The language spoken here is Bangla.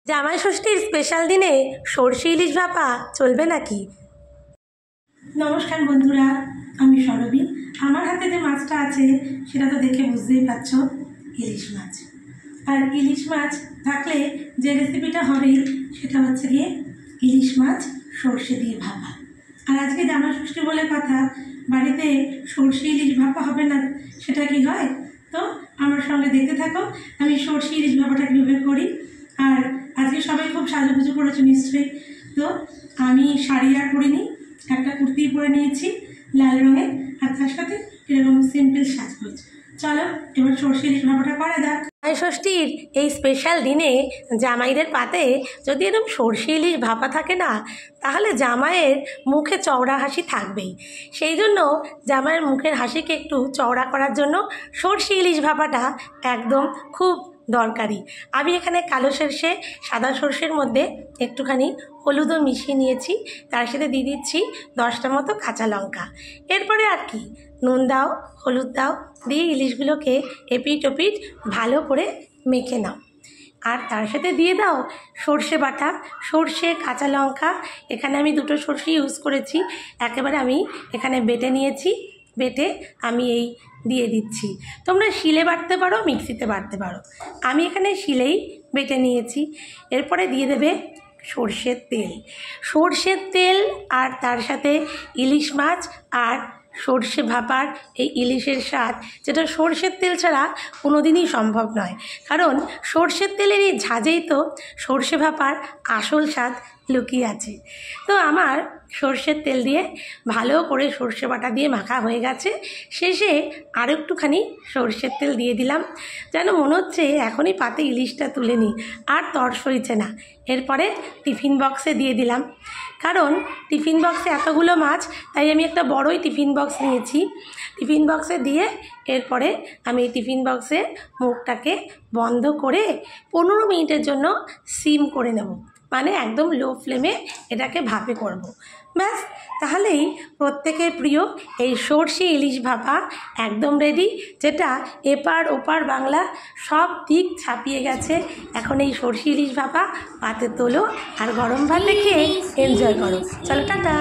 জামাই ষষ্ঠীর স্পেশাল দিনে সরষে ইলিশ ভাপা চলবে নাকি? নমস্কার বন্ধুরা, আমি সরবী। আমার হাতে যে মাছটা আছে সেটা তো দেখে বুঝতেই পারছ, ইলিশ মাছ। আর ইলিশ মাছ থাকলে যে রেসিপিটা হবে সেটা হচ্ছে গিয়ে ইলিশ মাছ সর্ষে দিয়ে ভাপা। আর আজকে জামাই ষষ্ঠী বলে কথা, বাড়িতে সর্ষে ইলিশ ভাপা হবে না সেটা কি হয়? তো আমার সঙ্গে দেখতে থাকো আমি সর্ষে ইলিশ ভাপাটা কীভাবে করি। আর আজকে সবাই খুব সাজুগুজু করেছে নিশ্চয়ই। তো আমি শাড়ি আর পরিনি, একটা কুর্তি পরে নিয়েছি লাল রঙের, আর তার সাথে এরকম সিম্পল সাজগোজ। চলো এবার সর্ষে ইলিশ ভাপাটা করা যাক। জামাই ষষ্ঠীর এই স্পেশাল দিনে জামাইদের পাতে যদি এরকম সরষে ইলিশ ভাপা থাকে না, তাহলে জামাইয়ের মুখে চওড়া হাসি থাকবেই। সেই জন্য জামাইয়ের মুখের হাসিকে একটু চওড়া করার জন্য সরষে ইলিশ ভাপাটা একদম খুব দরকারি। আমি এখানে কালো সরষে সাদা সরষের মধ্যে একটুখানি হলুদও মিশিয়ে নিয়েছি, তার সাথে দিয়ে দিচ্ছি 10টা মতো কাঁচা লঙ্কা। এরপরে আর কি, নুন দাও, হলুদ দাও, দিয়ে ইলিশগুলোকে এপিট ওপিট ভালো করে মেখে নাও। আর তার সাথে দিয়ে দাও সর্ষে বাটা, সর্ষে, কাঁচা লঙ্কা। এখানে আমি 2টো সর্ষে ইউজ করেছি, একেবারে আমি এখানে বেটে নিয়েছি। বেটে আমি এই দিয়ে দিচ্ছি। তোমরা শিলে বাটতে পারো, মিক্সিতে বাটতে পারো, আমি এখানে শিলেই বেটে নিয়েছি। এরপরে দিয়ে দেবে সর্ষের তেল। সর্ষের তেল আর তার সাথে ইলিশ মাছ আর সর্ষে ভাপার এই ইলিশের স্বাদ, যেটা সর্ষের তেল ছাড়া কোনো দিনই সম্ভব নয়। কারণ সর্ষের তেলের এই ঝাঁজেই তো সর্ষে ভাপার আসল স্বাদ লুকিয়ে আছে। তো আমার সর্ষের তেল দিয়ে ভালো করে সর্ষে বাটা দিয়ে মাখা হয়ে গেছে। শেষে আর একটুখানি সর্ষের তেল দিয়ে দিলাম, যেন মনে হচ্ছে এখনই পাতে ইলিশটা তুলে নিই, আর তর সইছে না। এরপরে টিফিন বক্সে দিয়ে দিলাম, কারণ টিফিন বক্সে এতগুলো মাছ, তাই আমি একটা বড়ই টিফিন বক্স নিয়েছি। টিফিন বক্সে দিয়ে এরপরে আমি টিফিন বক্সের মুখটাকে বন্ধ করে 15 মিনিটের জন্য সিম করে নেব, মানে একদম লো ফ্লেমে এটাকে ভাপে করব। ব্যাস, তাহলেই প্রত্যেকের প্রিয় এই সর্ষে ইলিশ ভাপা একদম রেডি, যেটা এপার ওপার বাংলা সব দিক ছাপিয়ে গেছে। এখন এই সর্ষে ইলিশ ভাপা পাতে তোলো আর গরম ভাত খেয়ে এনজয় করো। চলো টাটা।